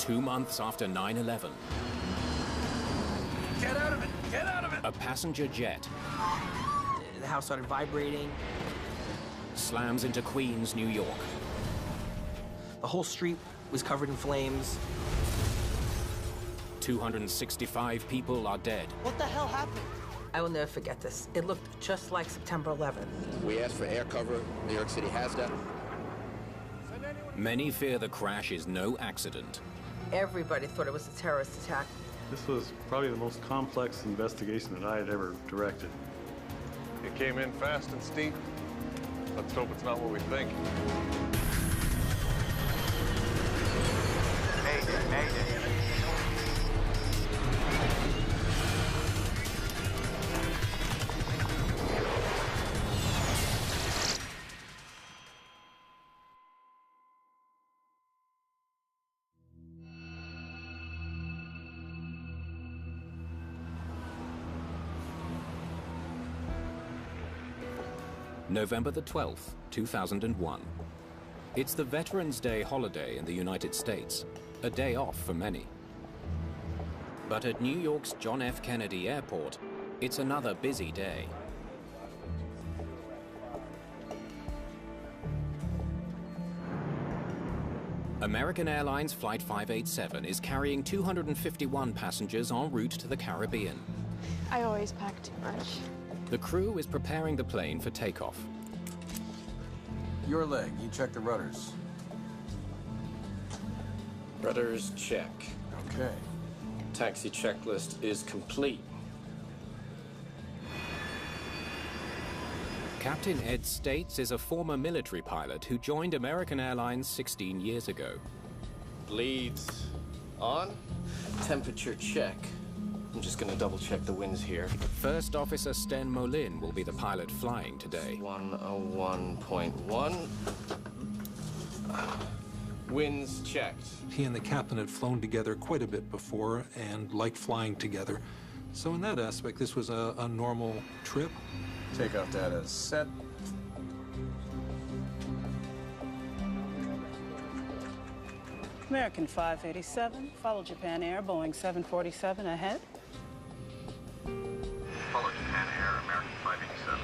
2 months after 9/11. Get out of it! Get out of it! A passenger jet The house started vibrating. slams into Queens, New York. The whole street was covered in flames. 265 people are dead. What the hell happened? I will never forget this. It looked just like September 11th. We asked for air cover. New York City has that. Many fear the crash is no accident. Everybody thought it was a terrorist attack. This was probably the most complex investigation that I had ever directed. It came in fast and steep. Let's hope it's not what we think. Mayday, mayday. November the 12th, 2001. It's the Veterans Day holiday in the United States, a day off for many. But at New York's John F. Kennedy Airport, it's another busy day. American Airlines Flight 587 is carrying 251 passengers en route to the Caribbean. I always pack too much. The crew is preparing the plane for takeoff. Your leg. You check the rudders. Rudders check. Okay. Taxi checklist is complete. Captain Ed States is a former military pilot who joined American Airlines 16 years ago. Leads on. Temperature check. I'm just gonna double check the winds here. First Officer Sten Molin will be the pilot flying today. 101.1. Winds checked. He and the captain had flown together quite a bit before and liked flying together. So in that aspect, this was a normal trip. Takeoff data is set. American 587, follow Japan Air, Boeing 747 ahead. Follow Japan Air, American 587.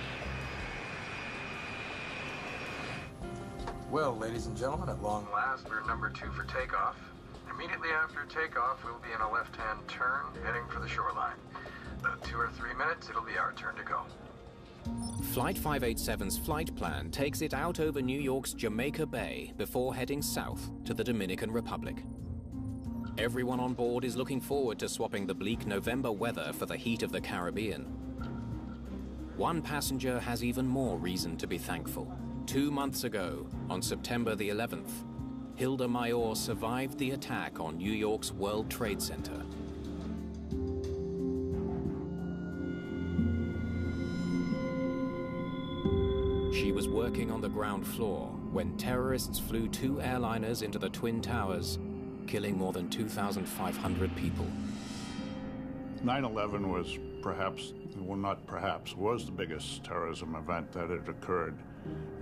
Well, ladies and gentlemen, at long Last, we're number 2 for takeoff. Immediately after takeoff, we'll be in a left-hand turn, heading for the shoreline. About 2 or 3 minutes, it'll be our turn to go. Flight 587's flight plan takes it out over New York's Jamaica Bay before heading south to the Dominican Republic. Everyone on board is looking forward to swapping the bleak November weather for the heat of the Caribbean. One passenger has even more reason to be thankful. 2 months ago, on September the 11th, Hilda Mayor survived the attack on New York's World Trade Center. She was working on the ground floor when terrorists flew 2 airliners into the Twin Towers, killing more than 2,500 people. 9/11 was perhaps, well, not perhaps, was the biggest terrorism event that had occurred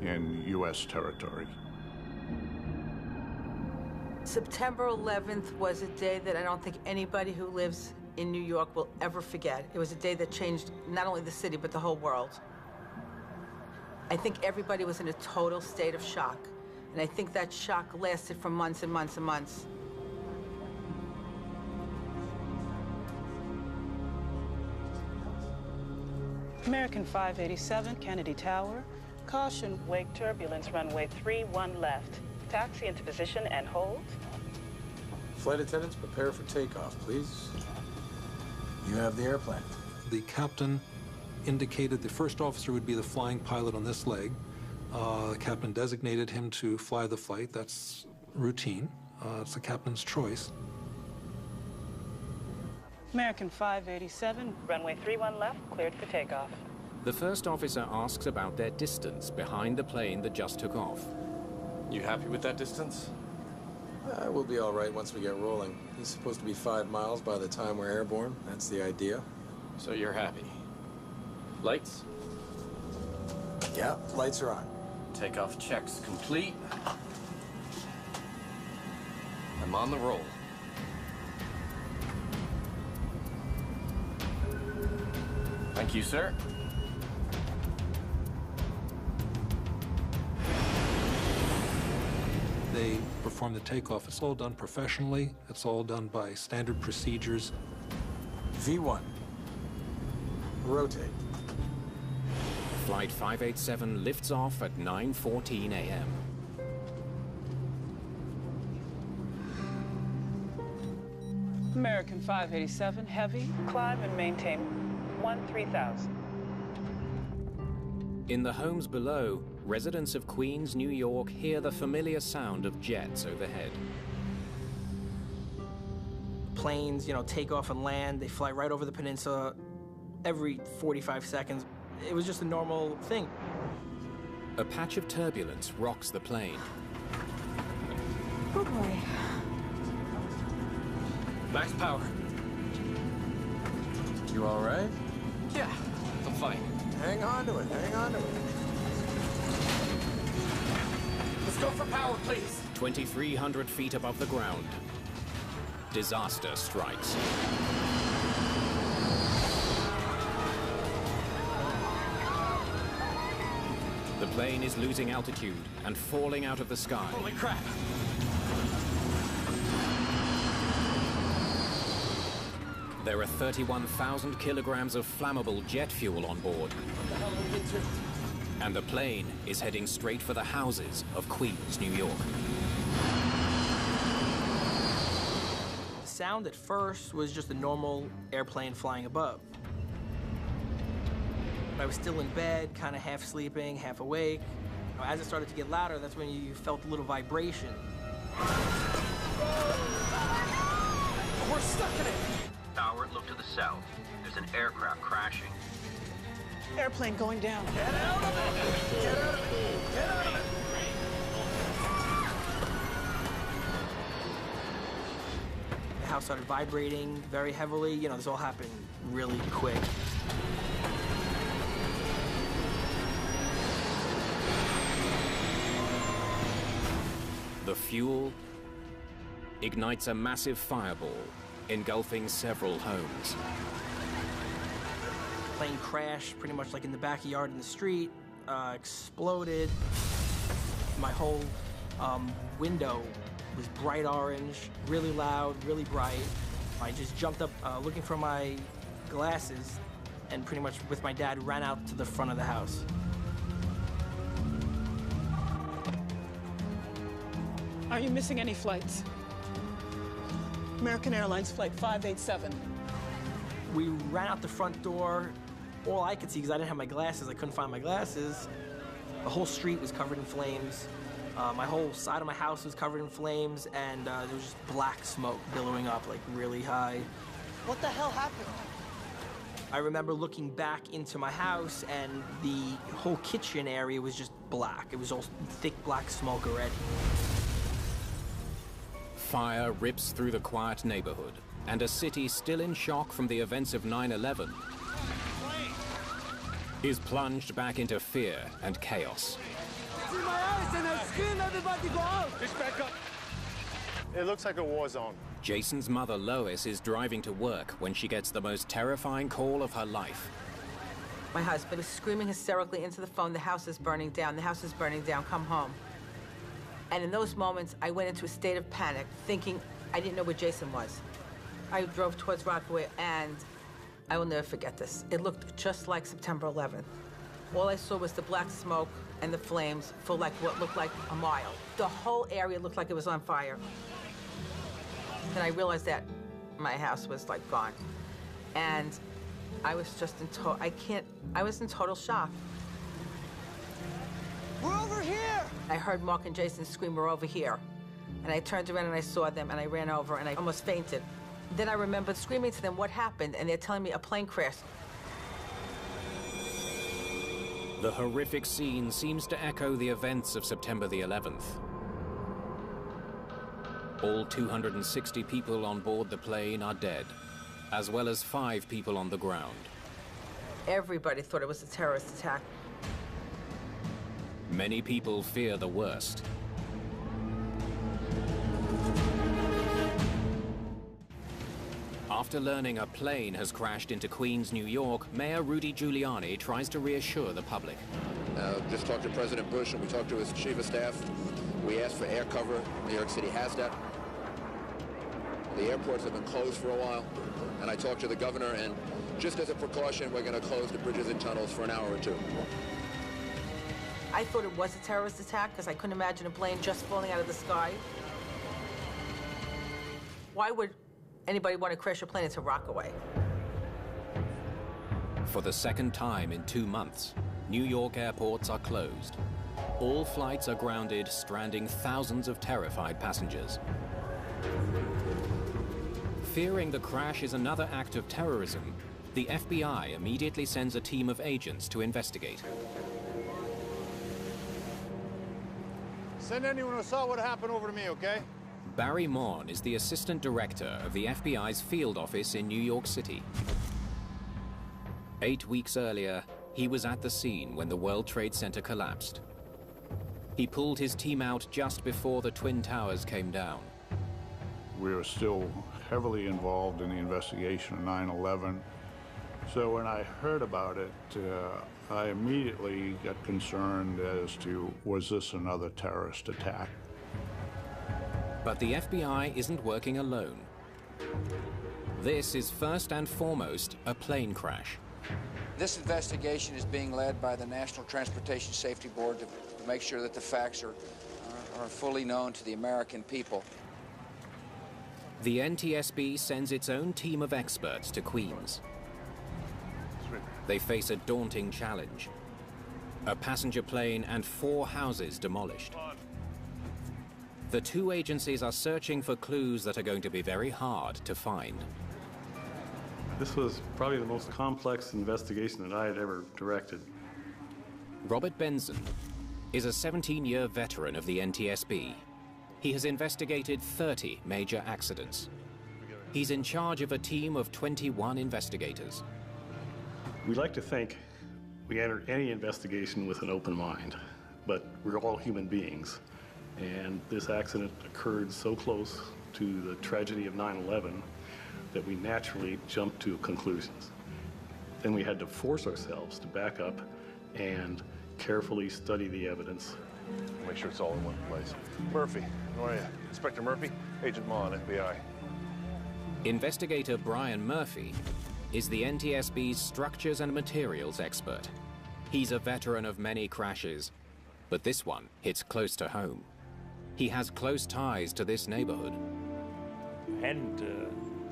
in U.S. territory. September 11th was a day that I don't think anybody who lives in New York will ever forget. It was a day that changed not only the city, but the whole world. I think everybody was in a total state of shock. And I think that shock lasted for months and months and months. American 587, Kennedy Tower. Caution, wake turbulence, runway 31 left. Taxi into position and hold. Flight attendants, prepare for takeoff, please. You have the airplane. The captain indicated the first officer would be the flying pilot on this leg. The captain designated him to fly the flight. That's routine. It's the captain's choice. American 587, runway 31 left, cleared for takeoff. The first officer asks about their distance behind the plane that just took off. You happy with that distance? We'll be all right once we get rolling. He's supposed to be 5 miles by the time we're airborne. That's the idea. So you're happy. Lights? Yeah, lights are on. Takeoff checks complete. I'm on the roll. Thank you, sir. They perform the takeoff. It's all done professionally. It's all done by standard procedures. V1. Rotate. Flight 587 lifts off at 9:14 a.m. American 587, heavy, climb and maintain 13,000. In the homes below, residents of Queens, New York hear the familiar sound of jets overhead. Planes, take off and land. They fly right over the peninsula every 45 seconds. It was just a normal thing. A patch of turbulence rocks the plane. Oh boy. Max power. You all right? Yeah, I'm fine. Hang on to it, hang on to it. Let's go for power, please. 2,300 feet above the ground. Disaster strikes. The plane is losing altitude and falling out of the sky. Holy crap. There are 31,000 kilograms of flammable jet fuel on board. What the hell did we get to? And the plane is heading straight for the houses of Queens, New York. The sound at first was just a normal airplane flying above. I was still in bed, kind of half sleeping, half awake. As it started to get louder, that's when you felt a little vibration. We're stuck in it. Tower, look to the south. There's an aircraft crashing. Airplane going down. Get out of it! Get out of it! Get out of it! The house started vibrating very heavily. This all happened really quick. The fuel ignites a massive fireball, engulfing several homes. Plane crashed pretty much like in the backyard in the street, exploded. My whole window was bright orange, really loud, really bright. I just jumped up looking for my glasses and pretty much with my dad ran out to the front of the house. Are you missing any flights? American Airlines Flight 587. We ran out the front door. All I could see, because I didn't have my glasses, I couldn't find my glasses. The whole street was covered in flames. My whole side of my house was covered in flames, and there was just black smoke billowing up, like really high. What the hell happened? I remember looking back into my house, and the whole kitchen area was just black. It was all thick black smoke already. Fire rips through the quiet neighborhood, and a city still in shock from the events of 9/11 is plunged back into fear and chaos. See my eyes and I scream, everybody go out! Fish back up. It looks like a war zone. Jason's mother, Lois, is driving to work when she gets the most terrifying call of her life. My husband was screaming hysterically into the phone, "The house is burning down, the house is burning down, come home." And in those moments, I went into a state of panic, thinking I didn't know where Jason was. I drove towards Rockaway, and I will never forget this. It looked just like September 11th. All I saw was the black smoke and the flames for like what looked like a mile. The whole area looked like it was on fire. Then I realized that my house was like gone. And I was just I was in total shock. We're over here! I heard Mark and Jason scream, "We're over here." And I turned around and I saw them and I ran over and I almost fainted. Then I remembered screaming to them, "What happened?" And they're telling me a plane crashed. The horrific scene seems to echo the events of September the 11th. All 260 people on board the plane are dead, as well as 5 people on the ground. Everybody thought it was a terrorist attack. Many people fear the worst. After learning a plane has crashed into Queens, New York, Mayor Rudy Giuliani tries to reassure the public. Just talked to President Bush, and we talked to his chief of staff. We asked for air cover. New York City has that. The airports have been closed for a while, and I talked to the governor, and just as a precaution, we're going to close the bridges and tunnels for an hour or two. I thought it was a terrorist attack because I couldn't imagine a plane just falling out of the sky. Why would anybody want to crash a plane into Rockaway? For the second time in 2 months, New York airports are closed. All flights are grounded, stranding thousands of terrified passengers. Fearing the crash is another act of terrorism, the FBI immediately sends a team of agents to investigate. Send anyone who saw what happened over to me, okay? Barry Morn is the assistant director of the FBI's field office in New York City. 8 weeks earlier, he was at the scene when the World Trade Center collapsed. He pulled his team out just before the Twin Towers came down. We were still heavily involved in the investigation of 9/11. So when I heard about it, I immediately got concerned as to, was this another terrorist attack? But the FBI isn't working alone. This is first and foremost a plane crash. This investigation is being led by the National Transportation Safety Board to make sure that the facts are fully known to the American people. The NTSB sends its own team of experts to Queens. They face a daunting challenge. A passenger plane and 4 houses demolished. The 2 agencies are searching for clues that are going to be very hard to find. This was probably the most complex investigation that I had ever directed. Robert Benson is a 17-year veteran of the NTSB. He has investigated 30 major accidents. He's in charge of a team of 21 investigators. We like to think we enter any investigation with an open mind, but we're all human beings. And this accident occurred so close to the tragedy of 9/11 that we naturally jumped to conclusions. Then we had to force ourselves to back up and carefully study the evidence. Make sure it's all in one place. Murphy, how are you? Inspector Murphy, Agent Mon, FBI. Investigator Brian Murphy is the NTSB's structures and materials expert. He's a veteran of many crashes, but this one hits close to home. He has close ties to this neighborhood. I hadn't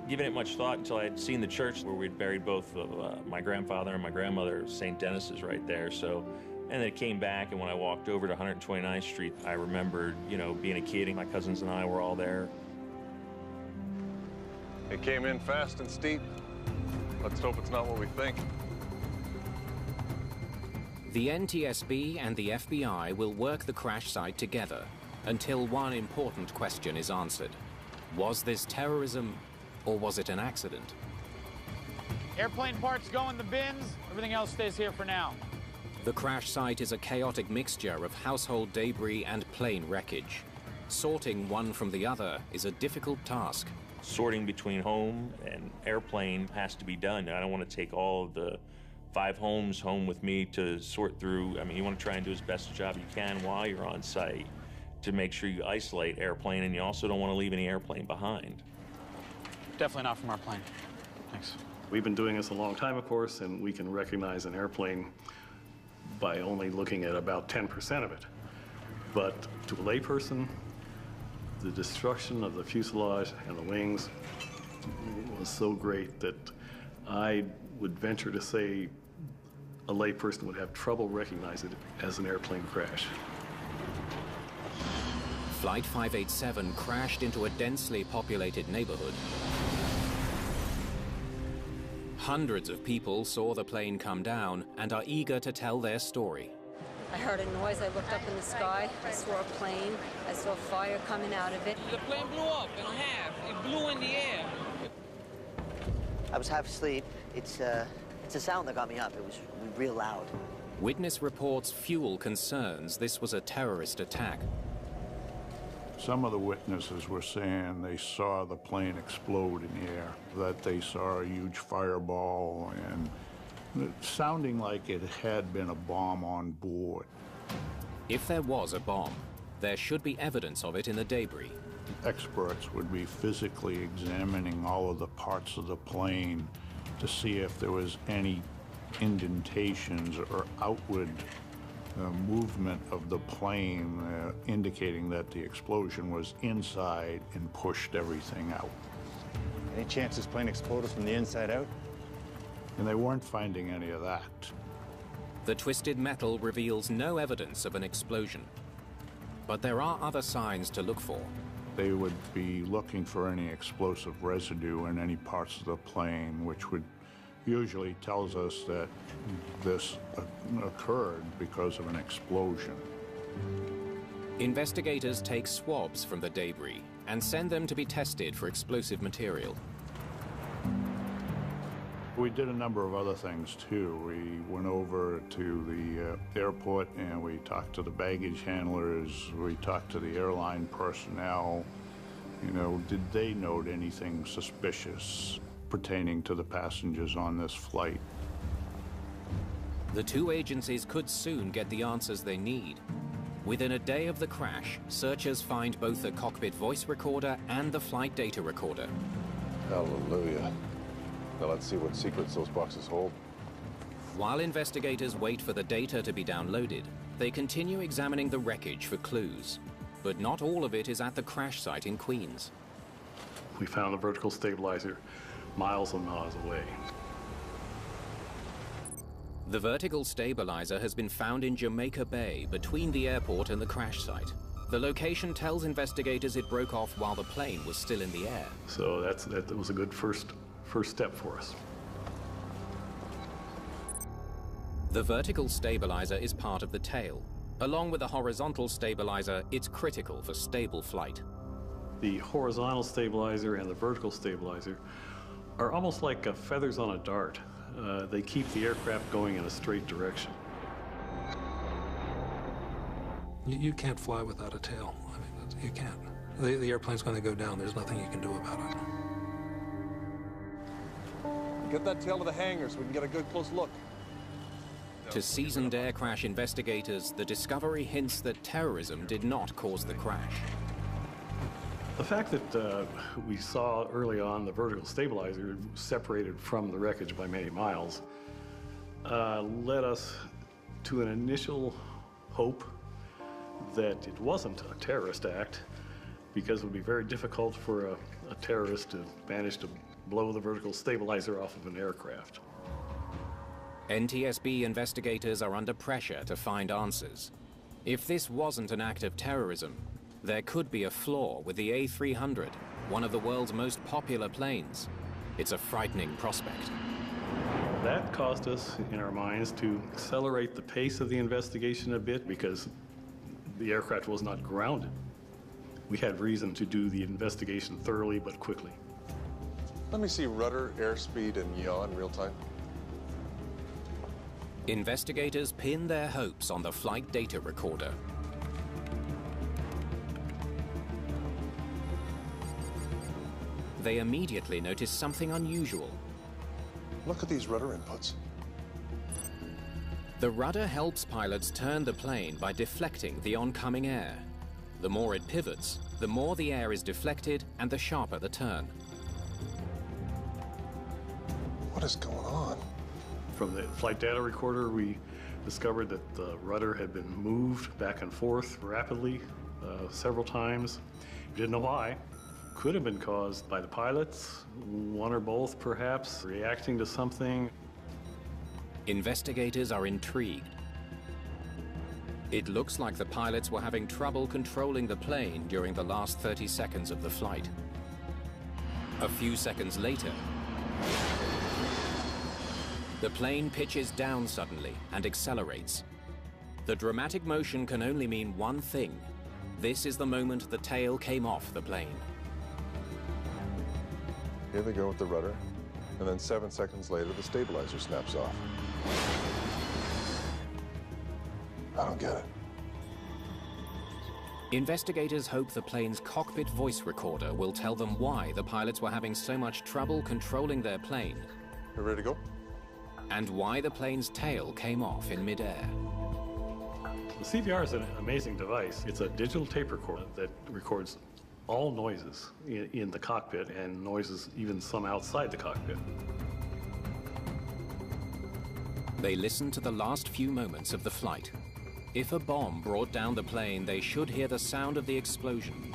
given it much thought until I had seen the church where we'd buried both of my grandfather and my grandmother. St. Dennis is right there. So, and then it came back, and when I walked over to 129th Street, I remembered, you know, being a kid, and my cousins and I were all there. It came in fast and steep. Let's hope it's not what we think. The NTSB and the FBI will work the crash site together until one important question is answered. Was this terrorism, or was it an accident? Airplane parts go in the bins. Everything else stays here for now. The crash site is a chaotic mixture of household debris and plane wreckage. Sorting one from the other is a difficult task. Sorting between home and airplane has to be done. I don't want to take all of the 5 homes home with me to sort through. I mean, you want to try and do as best a job you can while you're on site to make sure you isolate airplane, and you also don't want to leave any airplane behind. Definitely not from our plane. Thanks. We've been doing this a long time, of course, and we can recognize an airplane by only looking at about 10% of it. But to a layperson, the destruction of the fuselage and the wings was so great that I would venture to say a layperson would have trouble recognizing it as an airplane crash. Flight 587 crashed into a densely populated neighborhood. Hundreds of people saw the plane come down and are eager to tell their story. I heard a noise. I looked up in the sky. I saw a plane. I saw fire coming out of it. The plane blew up in half. It blew in the air. I was half asleep. It's a sound that got me up. It was real loud. Witness reports fuel concerns this was a terrorist attack. Some of the witnesses were saying they saw the plane explode in the air, that they saw a huge fireball, and sounding like it had been a bomb on board. If there was a bomb, there should be evidence of it in the debris. Experts would be physically examining all of the parts of the plane to see if there was any indentations or outward movement of the plane indicating that the explosion was inside and pushed everything out. Any chance this plane exploded from the inside out? And they weren't finding any of that. The twisted metal reveals no evidence of an explosion. But there are other signs to look for. They would be looking for any explosive residue in any parts of the plane, which would usually tells us that this occurred because of an explosion. Investigators take swabs from the debris and send them to be tested for explosive material. We did a number of other things too. We went over to the airport and we talked to the baggage handlers, we talked to the airline personnel. You know, did they note anything suspicious pertaining to the passengers on this flight? The two agencies could soon get the answers they need. Within a day of the crash, searchers find both the cockpit voice recorder and the flight data recorder. Hallelujah. Now let's see what secrets those boxes hold. While investigators wait for the data to be downloaded, they continue examining the wreckage for clues. But not all of it is at the crash site in Queens. We found the vertical stabilizer miles and miles away. The vertical stabilizer has been found in Jamaica Bay, between the airport and the crash site. The location tells investigators it broke off while the plane was still in the air. So that was a good first step for us. The vertical stabilizer is part of the tail. Along with the horizontal stabilizer, it's critical for stable flight. The horizontal stabilizer and the vertical stabilizer are almost like feathers on a dart. They keep the aircraft going in a straight direction. You can't fly without a tail. I mean, you can't. The airplane's going to go down. There's nothing you can do about it. Get that tail to the hangar so we can get a good close look. To seasoned air crash investigators, the discovery hints that terrorism did not cause the crash. The fact that we saw early on the vertical stabilizer separated from the wreckage by many miles led us to an initial hope that it wasn't a terrorist act, because it would be very difficult for a terrorist to manage to blow the vertical stabilizer off of an aircraft. NTSB investigators are under pressure to find answers. If this wasn't an act of terrorism, there could be a flaw with the A300, one of the world's most popular planes. It's a frightening prospect. That caused us, in our minds, to accelerate the pace of the investigation a bit, because the aircraft was not grounded. We had reason to do the investigation thoroughly but quickly. Let me see rudder, airspeed, and yaw in real time. Investigators pin their hopes on the flight data recorder. They immediately notice something unusual. Look at these rudder inputs. The rudder helps pilots turn the plane by deflecting the oncoming air. The more it pivots, the more the air is deflected and the sharper the turn. What is going on? From the flight data recorder, we discovered that the rudder had been moved back and forth rapidly several times. We didn't know why. Could have been caused by the pilots, one or both perhaps, reacting to something. Investigators are intrigued. It looks like the pilots were having trouble controlling the plane during the last 30 seconds of the flight. A few seconds later, the plane pitches down suddenly and accelerates. The dramatic motion can only mean one thing. This is the moment the tail came off the plane. Here they go with the rudder, and then 7 seconds later, the stabilizer snaps off. I don't get it. Investigators hope the plane's cockpit voice recorder will tell them why the pilots were having so much trouble controlling their plane. You ready to go? And why the plane's tail came off in midair. The CVR is an amazing device. It's a digital tape recorder that records all noises in the cockpit and noises even some outside the cockpit. They listen to the last few moments of the flight. If a bomb brought down the plane, they should hear the sound of the explosion.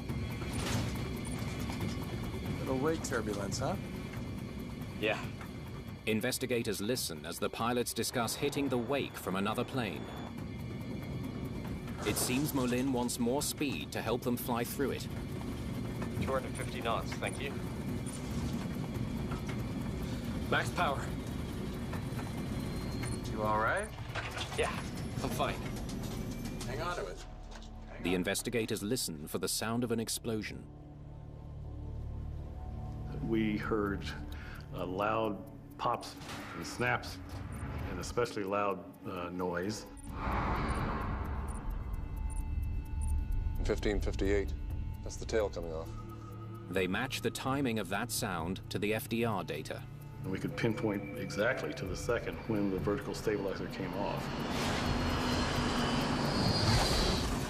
Little wake turbulence, huh? Yeah. Investigators listen as the pilots discuss hitting the wake from another plane. It seems Molin wants more speed to help them fly through it. 250 knots, thank you. Max power. You all right? Yeah, I'm fine. Hang on to it. The investigators listen for the sound of an explosion. We heard loud pops and snaps, and especially loud noise. 1558. That's the tail coming off. They match the timing of that sound to the FDR data. And we could pinpoint exactly to the second when the vertical stabilizer came off.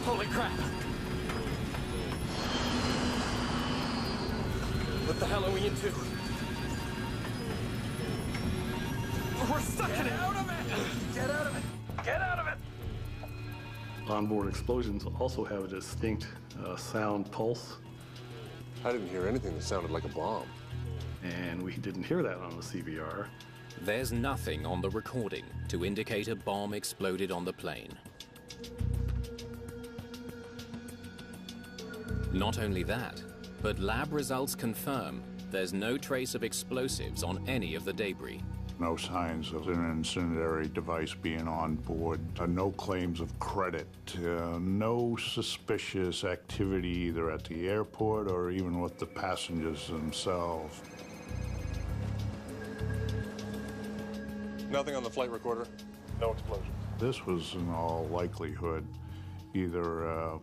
Holy crap! What the hell are we into? We're stuck in it! Get out of it! Get out of it! Get out of it! Onboard explosions also have a distinct sound pulse. I didn't hear anything that sounded like a bomb. And we didn't hear that on the CVR. There's nothing on the recording to indicate a bomb exploded on the plane. Not only that, but lab results confirm there's no trace of explosives on any of the debris. No signs of an incendiary device being on board. No claims of credit. No suspicious activity either at the airport or even with the passengers themselves. Nothing on the flight recorder? No explosion. This was in all likelihood either a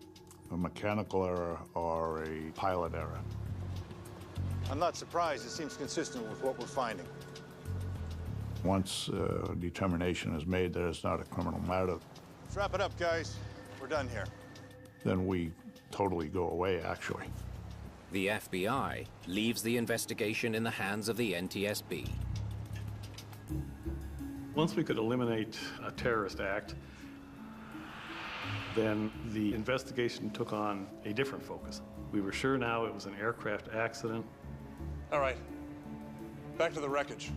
mechanical error or a pilot error. I'm not surprised. It seems consistent with what we're finding. Once determination is made that it's not a criminal matter, Let's wrap it up, guys. We're done here. then we totally go away, actually. The FBI leaves the investigation in the hands of the NTSB. Once we could eliminate a terrorist act, then the investigation took on a different focus. We were sure now it was an aircraft accident. All right. Back to the wreckage.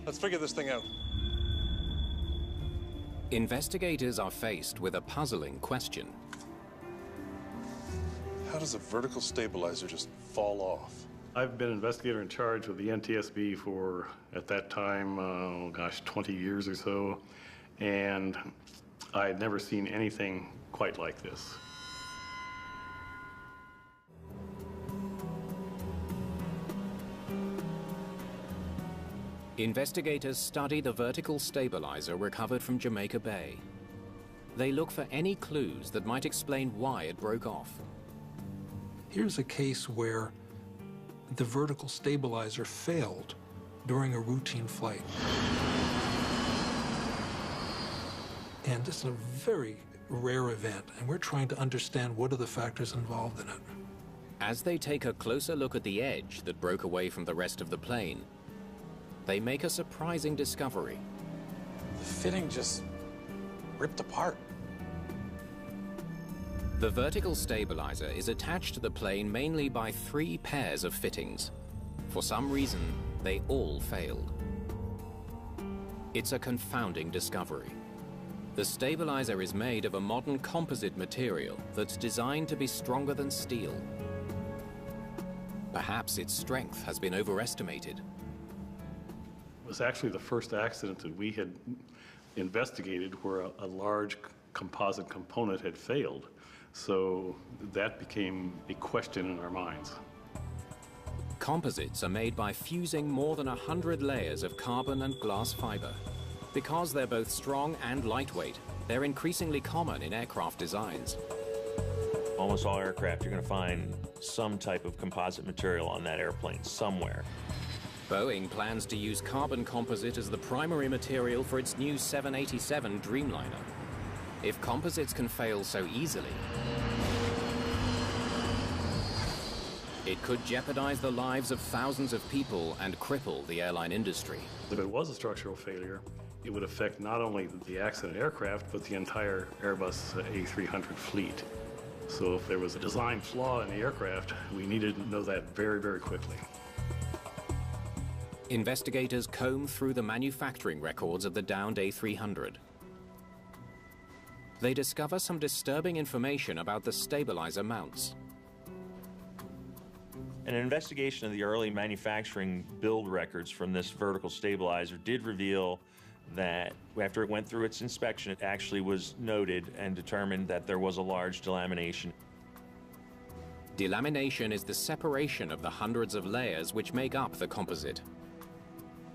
Let's figure this thing out. Investigators are faced with a puzzling question. How does a vertical stabilizer just fall off? I've been investigator in charge of the NTSB for, at that time, 20 years or so, and I had never seen anything quite like this. Investigators study the vertical stabilizer recovered from Jamaica Bay. They look for any clues that might explain why it broke off. Here's a case where the vertical stabilizer failed during a routine flight. And this is a very rare event, and we're trying to understand what are the factors involved in it. As they take a closer look at the edge that broke away from the rest of the plane, they make a surprising discovery. The fitting just ripped apart. The vertical stabilizer is attached to the plane mainly by 3 pairs of fittings. For some reason, they all failed. It's a confounding discovery. The stabilizer is made of a modern composite material that's designed to be stronger than steel. Perhaps its strength has been overestimated. It was actually the first accident that we had investigated where a large composite component had failed. So that became a question in our minds. Composites are made by fusing more than 100 layers of carbon and glass fiber. Because they're both strong and lightweight, they're increasingly common in aircraft designs. Almost all aircraft, you're going to find some type of composite material on that airplane somewhere. Boeing plans to use carbon composite as the primary material for its new 787 Dreamliner. If composites can fail so easily, it could jeopardize the lives of thousands of people and cripple the airline industry. If it was a structural failure, it would affect not only the accident aircraft, but the entire Airbus A300 fleet. So if there was a design flaw in the aircraft, we needed to know that very, very quickly. Investigators comb through the manufacturing records of the downed A300. They discover some disturbing information about the stabilizer mounts. An investigation of the early manufacturing build records from this vertical stabilizer did reveal that after it went through its inspection, it actually was noted and determined that there was a large delamination. Delamination is the separation of the hundreds of layers which make up the composite.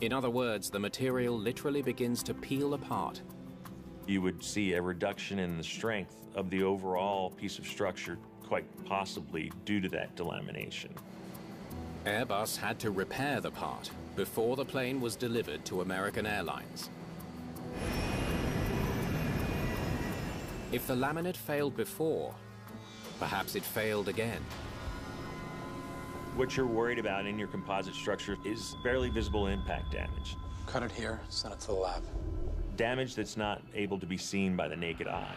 In other words, the material literally begins to peel apart. You would see a reduction in the strength of the overall piece of structure, quite possibly due to that delamination. Airbus had to repair the part before the plane was delivered to American Airlines. If the laminate failed before, perhaps it failed again. What you're worried about in your composite structure is barely visible impact damage. Cut it here, send it to the lab. Damage that's not able to be seen by the naked eye.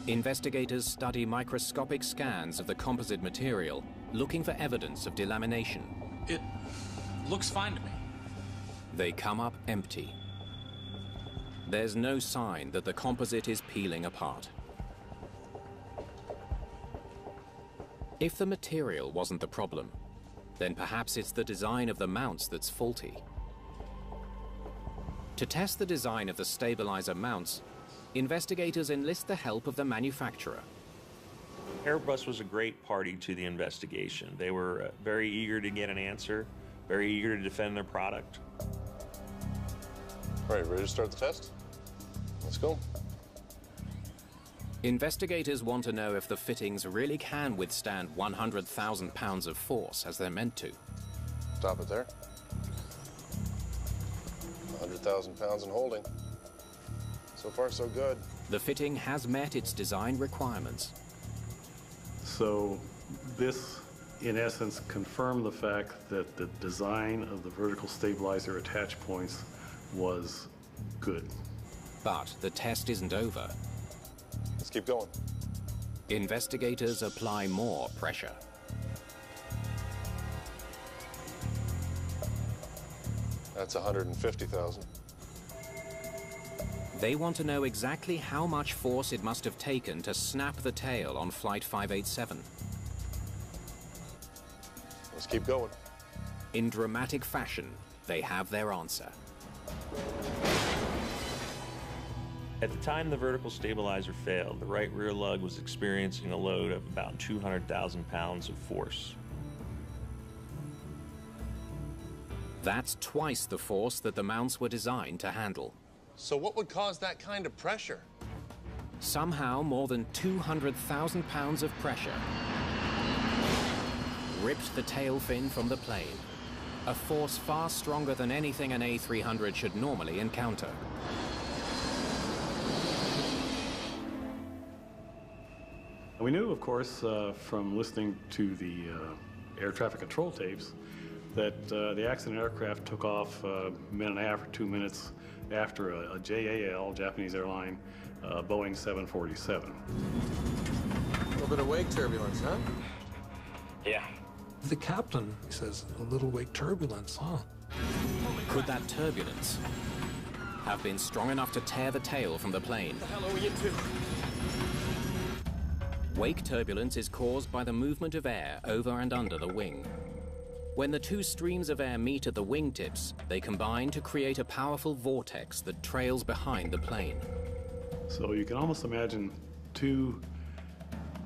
Investigators study microscopic scans of the composite material, looking for evidence of delamination. It looks fine to me. They come up empty. There's no sign that the composite is peeling apart. If the material wasn't the problem, then perhaps it's the design of the mounts that's faulty. To test the design of the stabilizer mounts, investigators enlist the help of the manufacturer. Airbus was a great party to the investigation. They were very eager to get an answer, very eager to defend their product. All right, ready to start the test? Let's go. Investigators want to know if the fittings really can withstand 100,000 pounds of force as they're meant to. Stop it there. 100,000 pounds in holding. So far, so good. The fitting has met its design requirements. So this, in essence, confirmed the fact that the design of the vertical stabilizer attach points was good. But the test isn't over. Let's keep going. Investigators apply more pressure. That's 150,000. They want to know exactly how much force it must have taken to snap the tail on Flight 587. Let's keep going. In dramatic fashion, they have their answer. At the time the vertical stabilizer failed, the right rear lug was experiencing a load of about 200,000 pounds of force. That's twice the force that the mounts were designed to handle. So what would cause that kind of pressure? Somehow, more than 200,000 pounds of pressure ripped the tail fin from the plane, a force far stronger than anything an A300 should normally encounter. We knew, of course, from listening to the air traffic control tapes that the accident aircraft took off a minute and a half or 2 minutes after a JAL, Japanese airline, Boeing 747. A little bit of wake turbulence, huh? Yeah. The captain says, a little wake turbulence, huh? Could that turbulence have been strong enough to tear the tail from the plane? What the hell are we into? Wake turbulence is caused by the movement of air over and under the wing. When the two streams of air meet at the wingtips, they combine to create a powerful vortex that trails behind the plane. So you can almost imagine two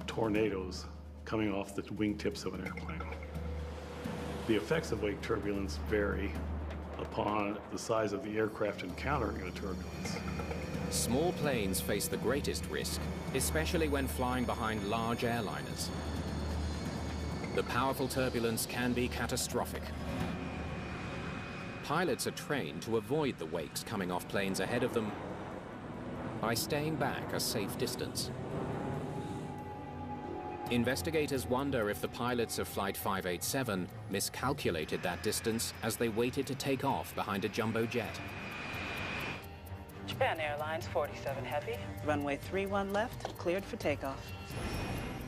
tornadoes coming off the wingtips of an airplane. The effects of wake turbulence vary upon the size of the aircraft encountering the turbulence. Small planes face the greatest risk, especially when flying behind large airliners. The powerful turbulence can be catastrophic. Pilots are trained to avoid the wakes coming off planes ahead of them by staying back a safe distance. Investigators wonder if the pilots of Flight 587 miscalculated that distance as they waited to take off behind a jumbo jet. Japan Airlines 47 Heavy, runway 31 left, cleared for takeoff.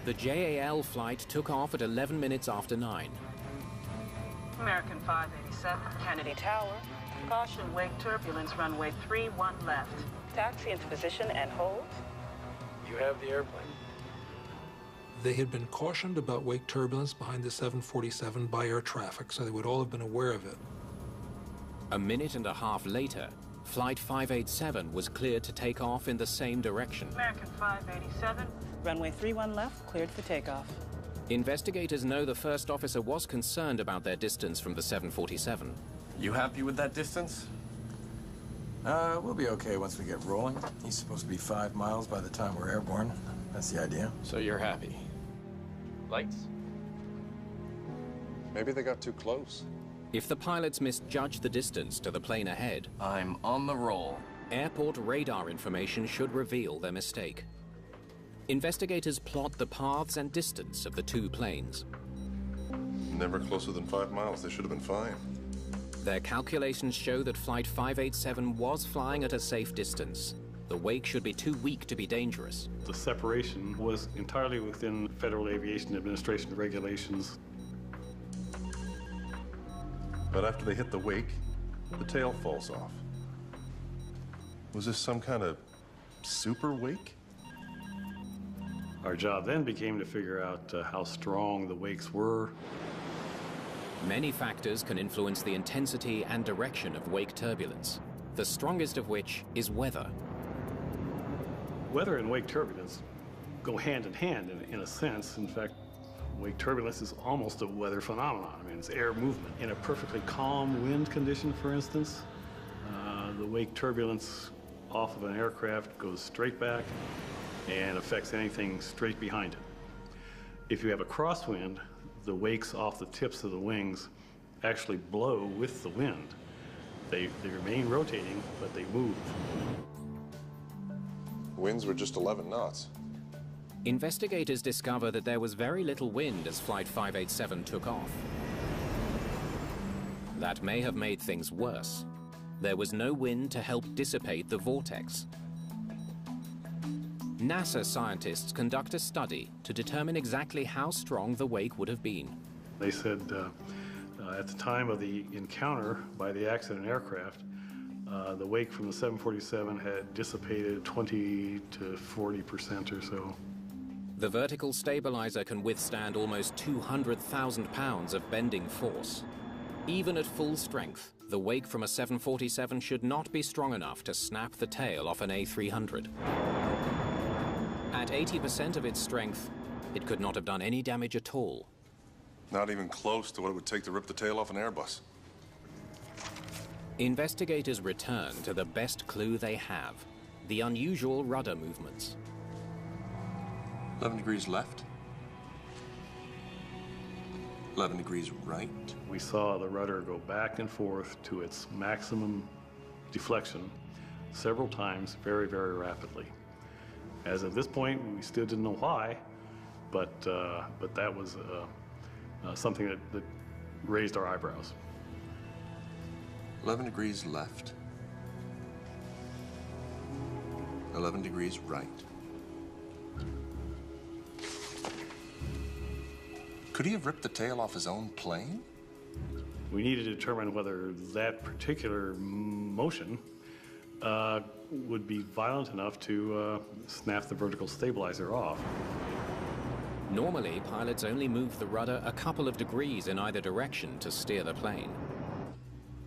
The JAL flight took off at 11 minutes after 9. American 587, Kennedy Tower. Caution, wake turbulence, runway 31 left. Taxi into position and hold. You have the airplane. They had been cautioned about wake turbulence behind the 747 by air traffic, so they would all have been aware of it. A minute and a half later, Flight 587 was cleared to take off in the same direction. American 587, runway 31 left, cleared for takeoff. Investigators know the first officer was concerned about their distance from the 747. You happy with that distance? We'll be okay once we get rolling. He's supposed to be 5 miles by the time we're airborne. That's the idea. So you're happy. Lights? Maybe they got too close. If the pilots misjudged the distance to the plane ahead, I'm on the roll. Airport radar information should reveal their mistake. Investigators plot the paths and distance of the two planes. Never closer than 5 miles. They should have been fine. Their calculations show that Flight 587 was flying at a safe distance. The wake should be too weak to be dangerous. The separation was entirely within Federal Aviation Administration regulations. But after they hit the wake, the tail falls off. Was this some kind of super wake? Our job then became to figure out how strong the wakes were. Many factors can influence the intensity and direction of wake turbulence, the strongest of which is weather. Weather and wake turbulence go hand in hand in a sense. In fact, wake turbulence is almost a weather phenomenon. I mean, it's air movement. In a perfectly calm wind condition, for instance, the wake turbulence off of an aircraft goes straight back and affects anything straight behind it. If you have a crosswind, the wakes off the tips of the wings actually blow with the wind. They remain rotating, but they move. Winds were just 11 knots. Investigators discover that there was very little wind as Flight 587 took off. That may have made things worse. There was no wind to help dissipate the vortex. NASA scientists conduct a study to determine exactly how strong the wake would have been. They said at the time of the encounter by the accident aircraft, the wake from the 747 had dissipated 20 to 40% or so. The vertical stabilizer can withstand almost 200,000 pounds of bending force. Even at full strength, the wake from a 747 should not be strong enough to snap the tail off an A300. At 80% of its strength, it could not have done any damage at all. Not even close to what it would take to rip the tail off an Airbus. Investigators return to the best clue they have, the unusual rudder movements. 11 degrees left. 11 degrees right. We saw the rudder go back and forth to its maximum deflection several times very, very rapidly. As of this point, we still didn't know why, but that was something that raised our eyebrows. 11 degrees left. 11 degrees right. Could he have ripped the tail off his own plane? We needed to determine whether that particular motion would be violent enough to snap the vertical stabilizer off. Normally, pilots only move the rudder a couple of degrees in either direction to steer the plane.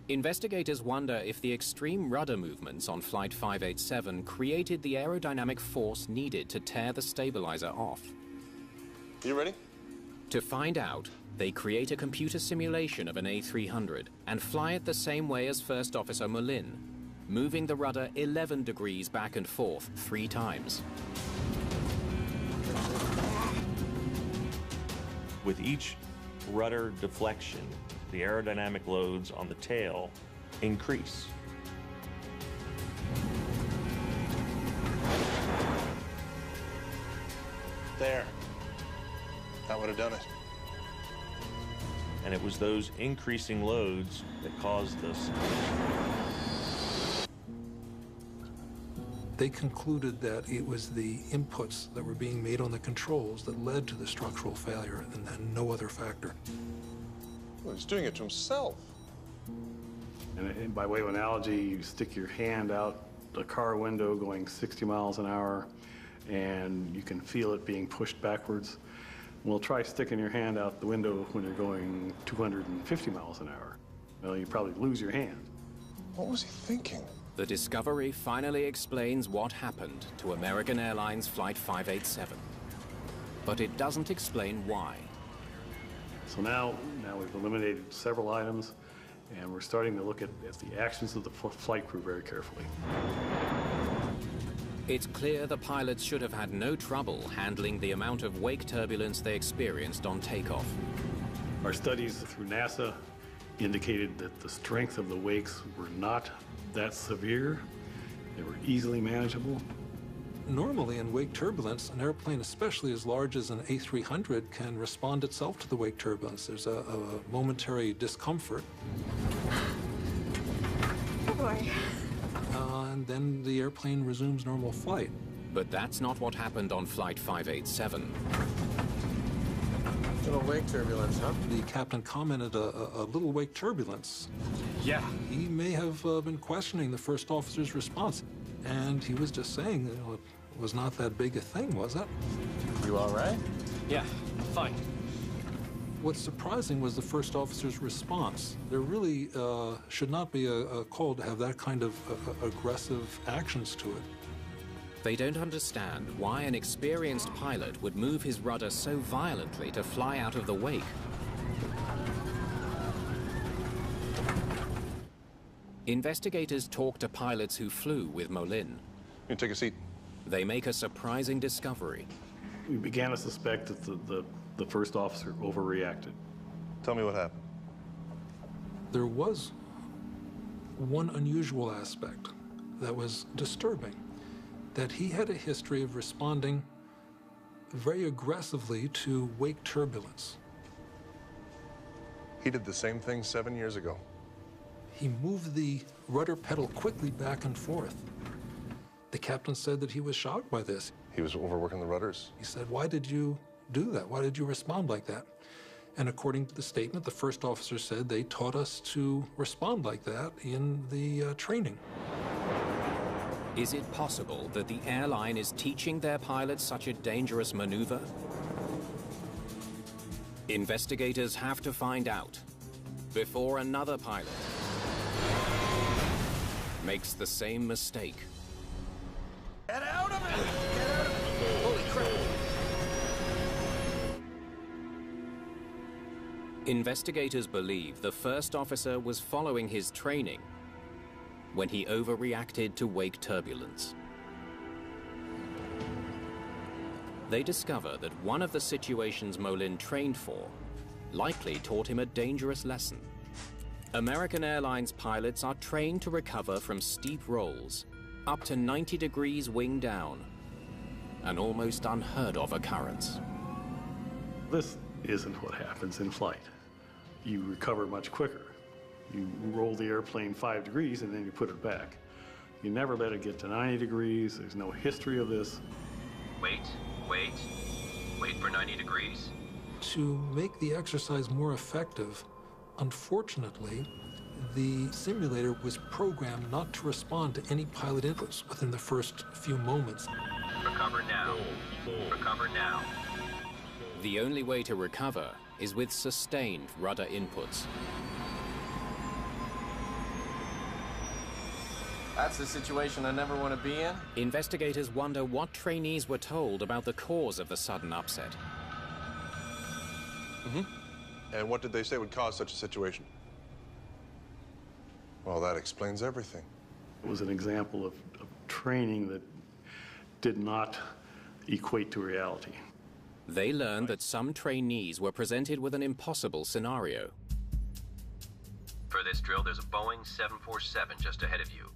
Investigators wonder if the extreme rudder movements on Flight 587 created the aerodynamic force needed to tear the stabilizer off. You ready? To find out, they create a computer simulation of an A300 and fly it the same way as First Officer Mullin. moving the rudder 11 degrees back and forth 3 times. With each rudder deflection, the aerodynamic loads on the tail increase. There. That would have done it. And it was those increasing loads that caused this. They concluded that it was the inputs that were being made on the controls that led to the structural failure, and then no other factor. Well, he's doing it to himself. And by way of analogy, you stick your hand out a car window going 60 miles an hour, and you can feel it being pushed backwards. Well, try sticking your hand out the window when you're going 250 miles an hour. Well, you probably lose your hand. What was he thinking? The discovery finally explains what happened to American Airlines Flight 587. But it doesn't explain why. So now we've eliminated several items, and we're starting to look at the actions of the flight crew very carefully. It's clear the pilots should have had no trouble handling the amount of wake turbulence they experienced on takeoff. Our studies through NASA indicated that the strength of the wakes were not that severe. They were easily manageable. Normally in wake turbulence, an airplane, especially as large as an A300, can respond itself to the wake turbulence. There's a momentary discomfort. Oh boy. And then the airplane resumes normal flight. But that's not what happened on Flight 587. Little wake turbulence, huh? The captain commented a little wake turbulence. Yeah. He may have been questioning the first officer's response. And he was just saying, you know, it was not that big a thing, was it? You all right? Yeah, fine. What's surprising was the first officer's response. There really should not be a call to have that kind of aggressive actions to it. They don't understand why an experienced pilot would move his rudder so violently to fly out of the wake. Investigators talk to pilots who flew with Molin. You take a seat. They make a surprising discovery. We began to suspect that the first officer overreacted. Tell me what happened. There was one unusual aspect that was disturbing, that he had a history of responding very aggressively to wake turbulence. He did the same thing 7 years ago. He moved the rudder pedal quickly back and forth. The captain said that he was shocked by this. He was overworking the rudders. He said, "Why did you do that? Why did you respond like that?" And according to the statement, the first officer said they taught us to respond like that in the training. Is it possible that the airline is teaching their pilots such a dangerous maneuver? Investigators have to find out before another pilot makes the same mistake. Get out of it! Get out of it! Holy crap! Investigators believe the first officer was following his training when he overreacted to wake turbulence. They discover that one of the situations Molin trained for likely taught him a dangerous lesson. American Airlines pilots are trained to recover from steep rolls, up to 90 degrees wing down, an almost unheard of occurrence. This isn't what happens in flight. You recover much quicker. You roll the airplane 5 degrees and then you put it back. You never let it get to 90 degrees. There's no history of this. Wait for 90 degrees. To make the exercise more effective, unfortunately, the simulator was programmed not to respond to any pilot inputs within the first few moments. Recover now. Recover now. The only way to recover is with sustained rudder inputs. That's a situation I never want to be in. Investigators wonder what trainees were told about the cause of the sudden upset. And what did they say would cause such a situation? Well, that explains everything. It was an example of training that did not equate to reality. They learned that some trainees were presented with an impossible scenario. For this drill, there's a Boeing 747 just ahead of you.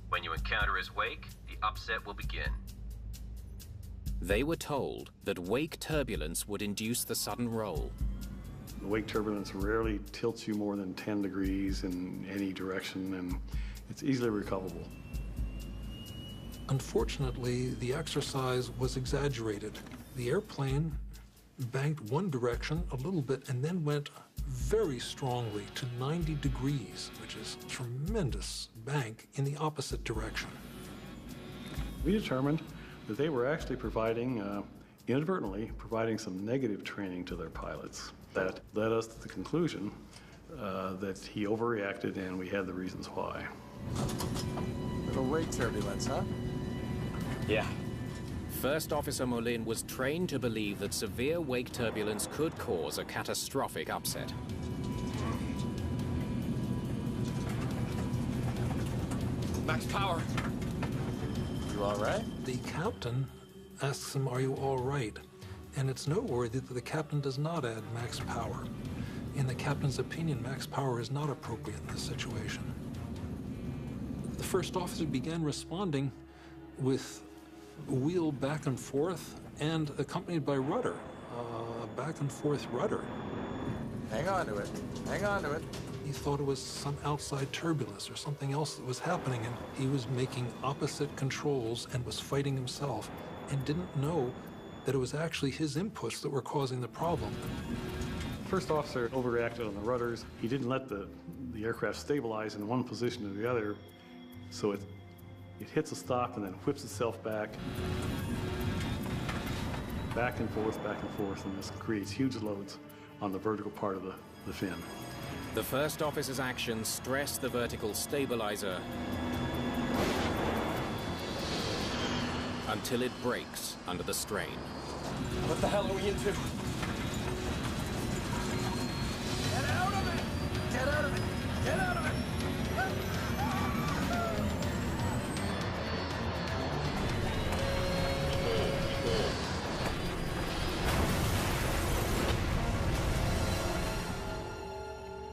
When you encounter his wake, the upset will begin. They were told that wake turbulence would induce the sudden roll. The wake turbulence rarely tilts you more than 10 degrees in any direction, and it's easily recoverable. Unfortunately, the exercise was exaggerated. The airplane banked one direction a little bit and then went very strongly to 90 degrees, which is a tremendous bank in the opposite direction. We determined that they were actually providing, inadvertently, providing some negative training to their pilots. That led us to the conclusion that he overreacted, and we had the reasons why. Little wake turbulence, huh? Yeah. First Officer Molin was trained to believe that severe wake turbulence could cause a catastrophic upset. Max power. You all right? The captain asks him, "Are you all right?" And it's noteworthy that the captain does not add max power. In the captain's opinion, max power is not appropriate in this situation. The first officer began responding with wheel back and forth and accompanied by rudder, back and forth rudder. Hang on to it. Hang on to it. He thought it was some outside turbulence or something else that was happening, and he was making opposite controls and was fighting himself and didn't know that it was actually his inputs that were causing the problem. First officer overreacted on the rudders. He didn't let the aircraft stabilize in one position or the other, so it hits a stop and then whips itself back and forth, and this creates huge loads on the vertical part of the fin. The first officer's actions stress the vertical stabilizer until it breaks under the strain. What the hell are we into? Get out of it! Get out of it! Get out of it!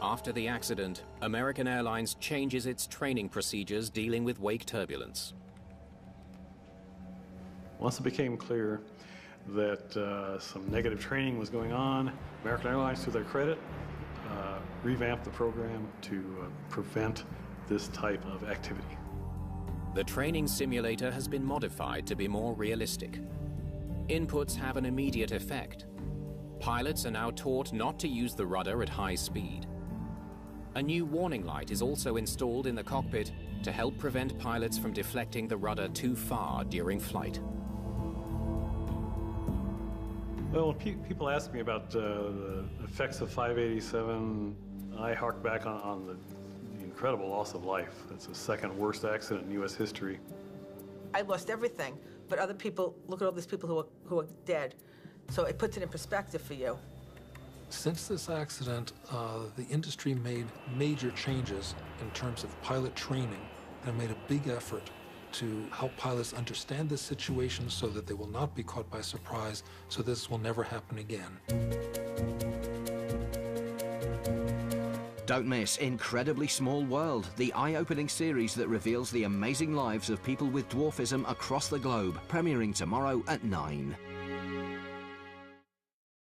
After the accident, American Airlines changes its training procedures dealing with wake turbulence. Once it became clear that some negative training was going on, American Airlines, to their credit, revamped the program to prevent this type of activity. The training simulator has been modified to be more realistic. Inputs have an immediate effect. Pilots are now taught not to use the rudder at high speed. A new warning light is also installed in the cockpit to help prevent pilots from deflecting the rudder too far during flight. Well, when people ask me about the effects of 587, I hark back on the incredible loss of life. It's the second worst accident in U.S. history. I lost everything, but other people, look at all these people who are dead. So it puts it in perspective for you. Since this accident, the industry made major changes in terms of pilot training and made a big effort to help pilots understand this situation so that they will not be caught by surprise, so this will never happen again. Don't miss Incredibly Small World, the eye-opening series that reveals the amazing lives of people with dwarfism across the globe, premiering tomorrow at 9.